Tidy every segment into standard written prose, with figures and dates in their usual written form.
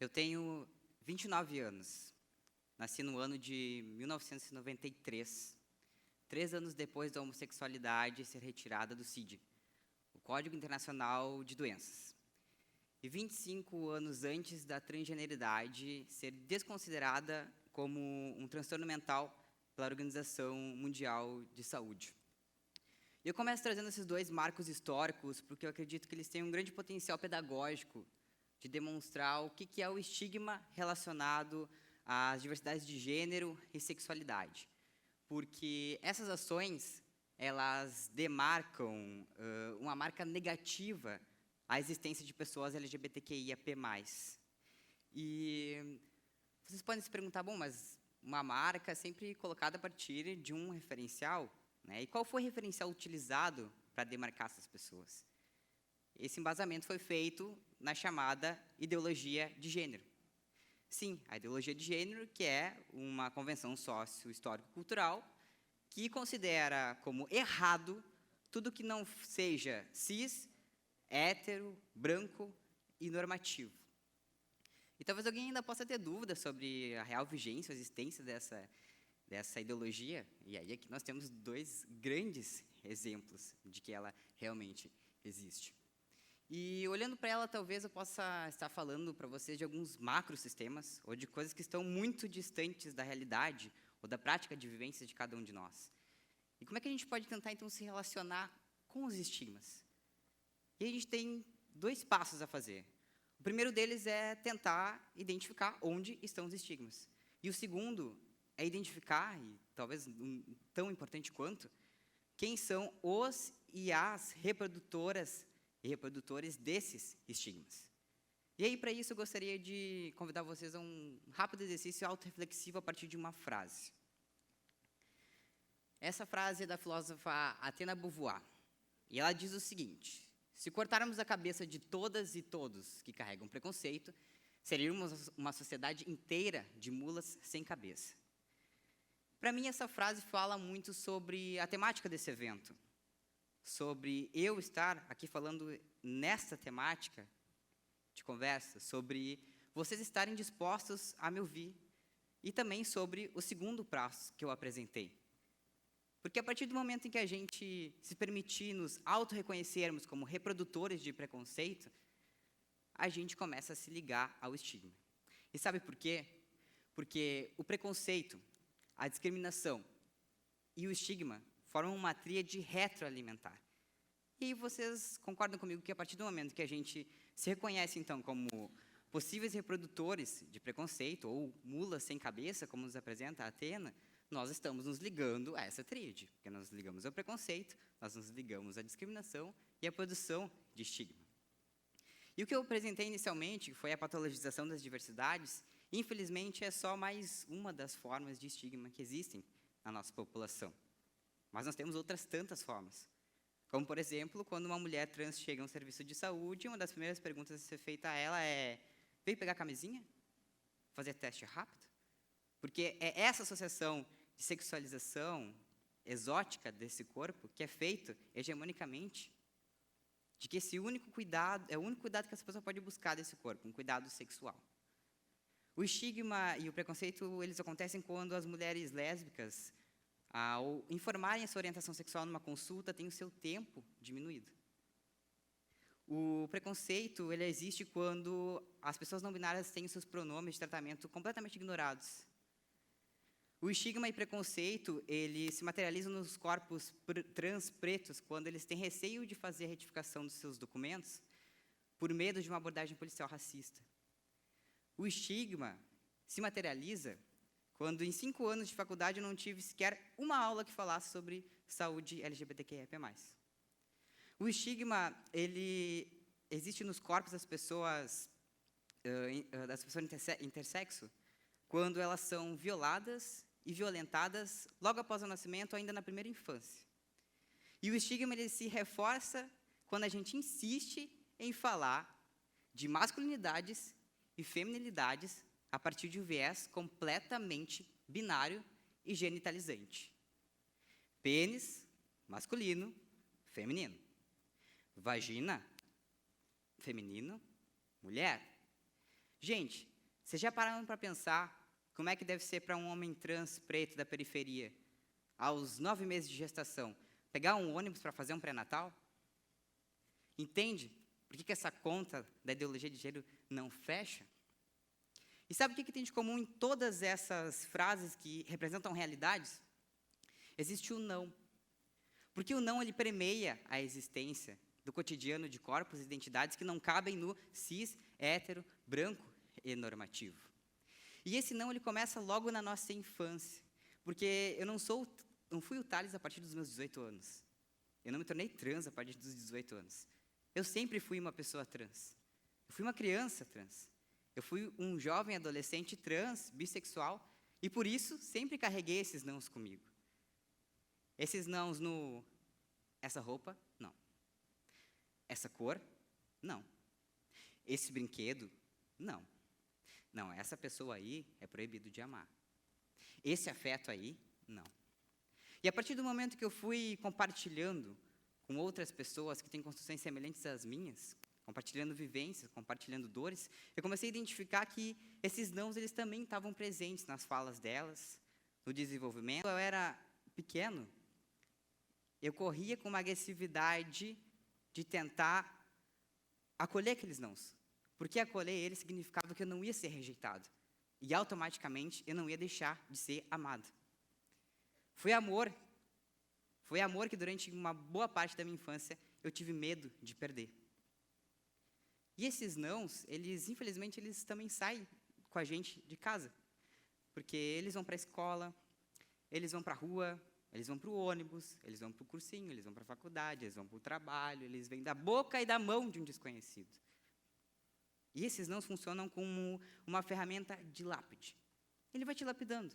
Eu tenho 29 anos. Nasci no ano de 1993, 3 anos depois da homossexualidade ser retirada do CID, o Código Internacional de Doenças, e 25 anos antes da transgeneridade ser desconsiderada como um transtorno mental pela Organização Mundial de Saúde. E eu começo trazendo esses dois marcos históricos porque eu acredito que eles têm um grande potencial pedagógico de demonstrar o que é o estigma relacionado às diversidades de gênero e sexualidade. Porque essas ações, elas demarcam uma marca negativa à existência de pessoas LGBTQIAP+. E vocês podem se perguntar, bom, mas uma marca é sempre colocada a partir de um referencial, né? E qual foi o referencial utilizado para demarcar essas pessoas? Esse embasamento foi feito na chamada ideologia de gênero. Sim, a ideologia de gênero, que é uma convenção sócio-histórico-cultural que considera como errado tudo que não seja cis, hétero, branco e normativo. E talvez alguém ainda possa ter dúvidas sobre a real vigência, a existência dessa ideologia, e aí aqui nós temos dois grandes exemplos de que ela realmente existe. E olhando para ela, talvez eu possa estar falando para vocês de alguns macrosistemas, ou de coisas que estão muito distantes da realidade, ou da prática de vivência de cada um de nós. E como é que a gente pode tentar, então, se relacionar com os estigmas? E a gente tem dois passos a fazer. O primeiro deles é tentar identificar onde estão os estigmas. E o segundo é identificar, e talvez tão importante quanto, quem são os e as reprodutoras e reprodutores desses estigmas. E aí, para isso, eu gostaria de convidar vocês a um rápido exercício autorreflexivo a partir de uma frase. Essa frase é da filósofa Athena Beauvoir, e ela diz o seguinte: se cortarmos a cabeça de todas e todos que carregam preconceito, seríamos uma sociedade inteira de mulas sem cabeça. Para mim, essa frase fala muito sobre a temática desse evento, sobre eu estar aqui falando nessa temática de conversa, sobre vocês estarem dispostos a me ouvir, e também sobre o segundo passo que eu apresentei. Porque a partir do momento em que a gente se permitir nos auto-reconhecermos como reprodutores de preconceito, a gente começa a se ligar ao estigma. E sabe por quê? Porque o preconceito, a discriminação e o estigma formam uma tríade retroalimentar. E vocês concordam comigo que a partir do momento que a gente se reconhece, então, como possíveis reprodutores de preconceito, ou mulas sem cabeça, como nos apresenta a Athena, nós estamos nos ligando a essa tríade, porque nós nos ligamos ao preconceito, nós nos ligamos à discriminação e à produção de estigma. E o que eu apresentei inicialmente, que foi a patologização das diversidades, infelizmente é só mais uma das formas de estigma que existem na nossa população. Mas nós temos outras tantas formas. Como, por exemplo, quando uma mulher trans chega a um serviço de saúde, uma das primeiras perguntas a ser feita a ela é: veio pegar camisinha? Fazer teste rápido? Porque é essa associação de sexualização exótica desse corpo que é feito hegemonicamente, de que esse único cuidado, é o único cuidado que essa pessoa pode buscar desse corpo, um cuidado sexual. O estigma e o preconceito, eles acontecem quando as mulheres lésbicas, ao informarem a sua orientação sexual numa consulta, têm o seu tempo diminuído. O preconceito, ele existe quando as pessoas não binárias têm os seus pronomes de tratamento completamente ignorados. O estigma e preconceito, ele se materializam nos corpos trans pretos quando eles têm receio de fazer a retificação dos seus documentos por medo de uma abordagem policial racista. O estigma se materializa quando, em 5 anos de faculdade, eu não tive sequer uma aula que falasse sobre saúde LGBTQIA+. O estigma, ele existe nos corpos das pessoas intersexo, quando elas são violadas e violentadas logo após o nascimento, ainda na primeira infância. E o estigma, ele se reforça quando a gente insiste em falar de masculinidades e feminilidades a partir de um viés completamente binário e genitalizante. Pênis, masculino, feminino. Vagina, feminino, mulher. Gente, Vocês já pararam para pensar como é que deve ser para um homem trans preto da periferia, aos 9 meses de gestação, pegar um ônibus para fazer um pré-natal? Entende por que essa conta da ideologia de gênero não fecha? E sabe o que tem de comum em todas essas frases que representam realidades? Existe o não. Porque o não, ele permeia a existência do cotidiano de corpos e identidades que não cabem no cis, hétero, branco e normativo. E esse não, ele começa logo na nossa infância. Porque eu não fui o Thales a partir dos meus 18 anos. Eu não me tornei trans a partir dos 18 anos. Eu sempre fui uma pessoa trans. Eu fui uma criança trans. Eu fui um jovem adolescente trans, bissexual, e por isso sempre carreguei esses nãos comigo. Esses nãos no... Essa roupa? Não. Essa cor? Não. Esse brinquedo? Não. Não, essa pessoa aí é proibido de amar. Esse afeto aí? Não. E a partir do momento que eu fui compartilhando com outras pessoas que têm construções semelhantes às minhas, compartilhando vivências, compartilhando dores, eu comecei a identificar que esses nãos, eles também estavam presentes nas falas delas, no desenvolvimento. Quando eu era pequeno, eu corria com uma agressividade de tentar acolher aqueles nãos. Porque acolher eles significava que eu não ia ser rejeitado. E automaticamente eu não ia deixar de ser amado. Foi amor que durante uma boa parte da minha infância eu tive medo de perder. E esses nãos, infelizmente, eles também saem com a gente de casa. Porque eles vão para a escola, eles vão para a rua, eles vão para o ônibus, eles vão para o cursinho, eles vão para a faculdade, eles vão para o trabalho, eles vêm da boca e da mão de um desconhecido. E esses nãos funcionam como uma ferramenta de lápide. Ele vai te lapidando.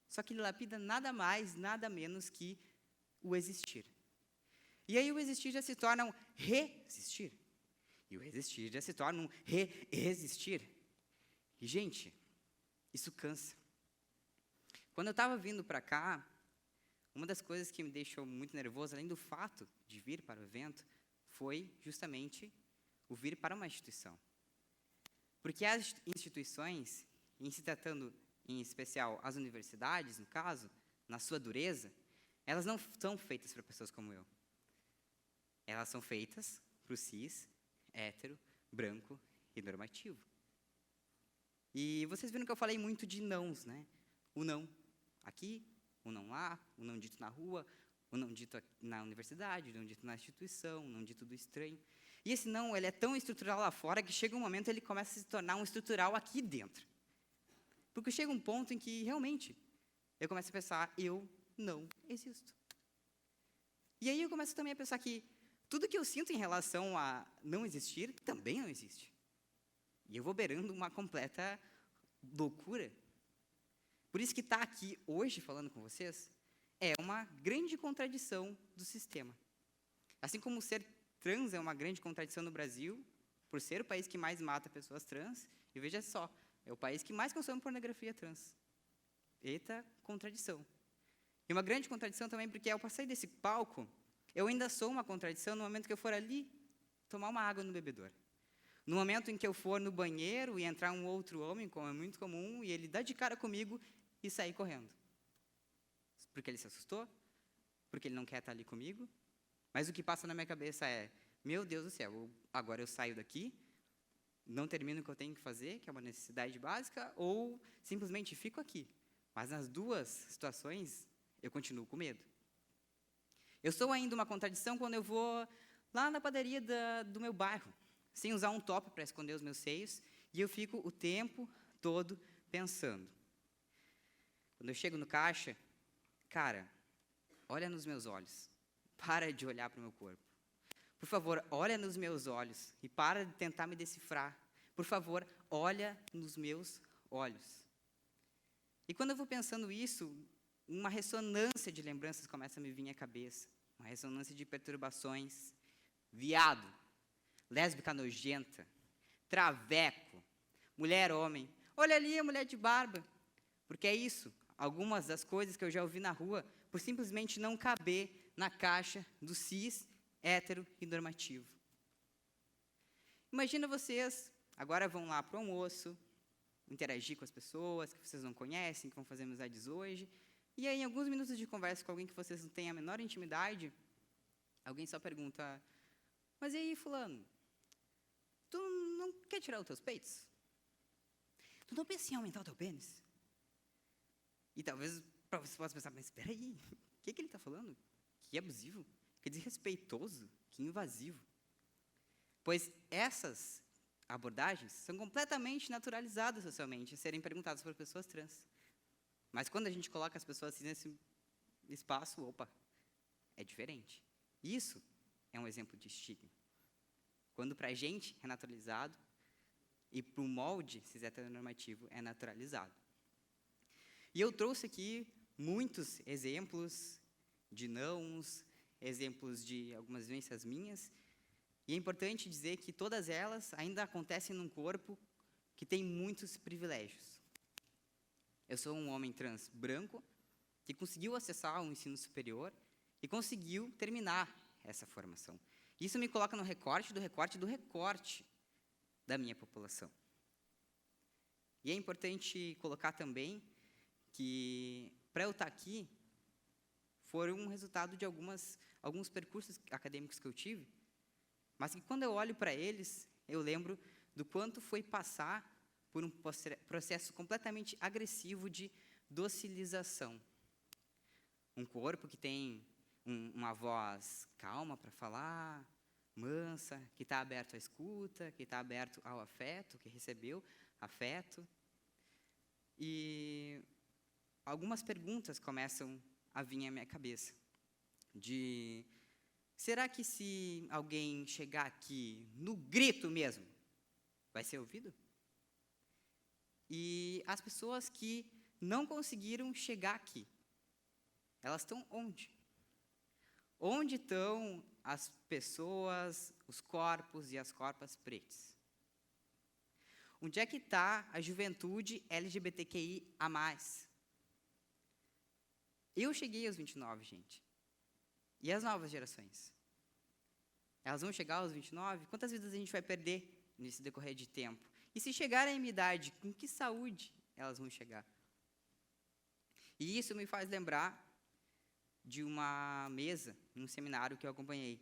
Só que ele lapida nada mais, nada menos que o existir. E aí o existir já se torna um resistir. E o resistir já se torna um reexistir. E, gente, isso cansa. Quando eu estava vindo para cá, uma das coisas que me deixou muito nervoso, além do fato de vir para o evento, foi justamente o vir para uma instituição. Porque as instituições, em se tratando em especial as universidades, no caso, na sua dureza, elas não são feitas para pessoas como eu. Elas são feitas para o cis, hétero, branco e normativo. E vocês viram que eu falei muito de nãos, né? O não aqui, o não lá, o não dito na rua, o não dito na universidade, o não dito na instituição, o não dito do estranho. E esse não, ele é tão estrutural lá fora que chega um momento ele começa a se tornar um estrutural aqui dentro. Porque chega um ponto em que, realmente, eu começo a pensar, eu não existo. E aí eu começo também a pensar que tudo que eu sinto em relação a não existir, também não existe. E eu vou beirando uma completa loucura. Por isso que estar aqui hoje falando com vocês é uma grande contradição do sistema. Assim como ser trans é uma grande contradição no Brasil, por ser o país que mais mata pessoas trans, e veja só, é o país que mais consome pornografia trans. Eita contradição. E uma grande contradição também porque ao passar desse palco, eu ainda sou uma contradição no momento que eu for ali tomar uma água no bebedouro. No momento em que eu for no banheiro e entrar um outro homem, como é muito comum, e ele dá de cara comigo e sair correndo. Porque ele se assustou? Porque ele não quer estar ali comigo? Mas o que passa na minha cabeça é, meu Deus do céu, agora eu saio daqui, não termino o que eu tenho que fazer, que é uma necessidade básica, ou simplesmente fico aqui. Mas nas duas situações, eu continuo com medo. Eu sou ainda uma contradição quando eu vou lá na padaria do meu bairro, sem usar um top para esconder os meus seios, e eu fico o tempo todo pensando. Quando eu chego no caixa, cara, olha nos meus olhos, para de olhar para o meu corpo. Por favor, olha nos meus olhos e para de tentar me decifrar. Por favor, olha nos meus olhos. E quando eu vou pensando isso, uma ressonância de lembranças começa a me vir à cabeça. Uma ressonância de perturbações. Viado, lésbica nojenta, traveco, mulher homem. Olha ali a mulher de barba. Porque é isso, algumas das coisas que eu já ouvi na rua, por simplesmente não caber na caixa do cis, hétero e normativo. Imagina vocês, agora vão lá para o almoço, interagir com as pessoas que vocês não conhecem, que vão fazer amizades hoje. E aí, em alguns minutos de conversa com alguém que vocês não têm a menor intimidade, alguém só pergunta, mas e aí, fulano, tu não quer tirar os teus peitos? Tu não pensa em aumentar o teu pênis? E talvez você possa pensar, mas espera aí, o que ele está falando? Que abusivo, que desrespeitoso, que invasivo. Pois essas abordagens são completamente naturalizadas socialmente, a serem perguntadas por pessoas trans. Mas quando a gente coloca as pessoas assim nesse espaço, opa, é diferente. Isso é um exemplo de estigma. Quando para a gente é naturalizado e para o molde cis heteronormativo é naturalizado. E eu trouxe aqui muitos exemplos de nãos, exemplos de algumas vivências minhas, e é importante dizer que todas elas ainda acontecem num corpo que tem muitos privilégios. Eu sou um homem trans branco que conseguiu acessar um ensino superior e conseguiu terminar essa formação. Isso me coloca no recorte do recorte do recorte da minha população. E é importante colocar também que, para eu estar aqui, foram um resultado de alguns percursos acadêmicos que eu tive, mas que quando eu olho para eles, eu lembro do quanto foi passar por um processo completamente agressivo de docilização. Um corpo que tem uma voz calma para falar, mansa, que está aberto à escuta, que está aberto ao afeto, que recebeu afeto. E algumas perguntas começam a vir à minha cabeça. Será que se alguém chegar aqui no grito mesmo, vai ser ouvido? E as pessoas que não conseguiram chegar aqui, elas estão onde? Onde estão as pessoas, os corpos e as corpas pretas? Onde é que está a juventude LGBTQI a mais? Eu cheguei aos 29, gente. E as novas gerações? Elas vão chegar aos 29? Quantas vidas a gente vai perder nesse decorrer de tempo? E se chegarem à minha idade, com que saúde elas vão chegar? E isso me faz lembrar de uma mesa, num seminário que eu acompanhei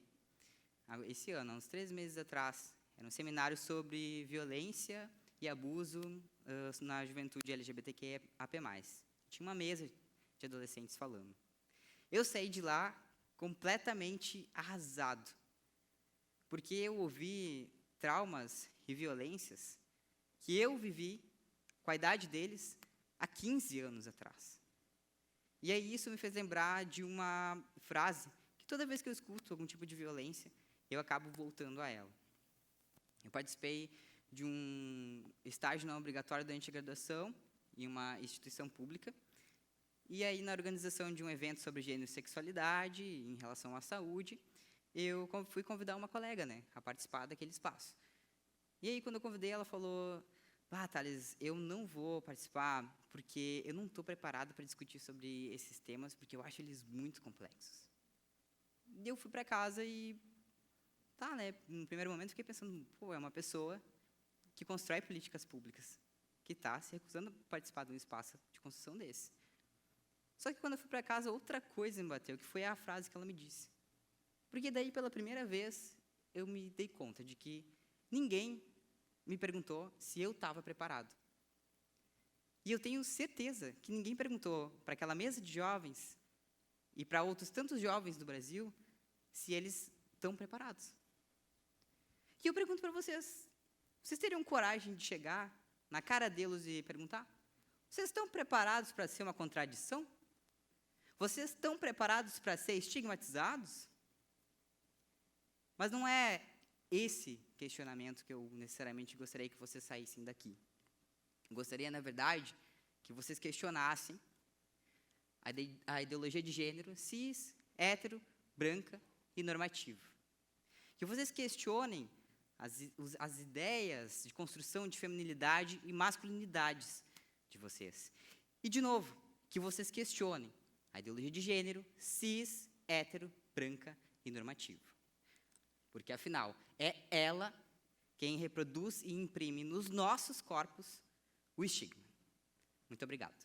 esse ano, há uns 3 meses atrás. Era um seminário sobre violência e abuso na juventude LGBTQIAP+. Tinha uma mesa de adolescentes falando. Eu saí de lá completamente arrasado, porque eu ouvi traumas e violências que eu vivi com a idade deles há 15 anos atrás. E aí isso me fez lembrar de uma frase que toda vez que eu escuto algum tipo de violência, eu acabo voltando a ela. Eu participei de um estágio não obrigatório da graduação em uma instituição pública, e aí na organização de um evento sobre gênero e sexualidade, em relação à saúde, eu fui convidar uma colega, a participar daquele espaço. E aí quando eu convidei, ela falou, Thales, eu não vou participar porque eu não estou preparado para discutir sobre esses temas, porque eu acho eles muito complexos. E eu fui para casa e, no primeiro momento fiquei pensando, é uma pessoa que constrói políticas públicas, que está se recusando a participar de um espaço de construção desse. Só que quando eu fui para casa, outra coisa me bateu, que foi a frase que ela me disse. Porque daí, pela primeira vez, eu me dei conta de que ninguém me perguntou se eu estava preparado. E eu tenho certeza que ninguém perguntou para aquela mesa de jovens e para outros tantos jovens do Brasil se eles estão preparados. E eu pergunto para vocês teriam coragem de chegar na cara deles e perguntar? Vocês estão preparados para ser uma contradição? Vocês estão preparados para ser estigmatizados? Mas não é esse questionamento que eu necessariamente gostaria que vocês saíssem daqui. Eu gostaria, na verdade, que vocês questionassem a ideologia de gênero cis, hétero, branca e normativa. Que vocês questionem as ideias de construção de feminilidade e masculinidades de vocês. E, de novo, que vocês questionem a ideologia de gênero cis, hétero, branca e normativa. Porque, afinal, é ela quem reproduz e imprime nos nossos corpos o estigma. Muito obrigado.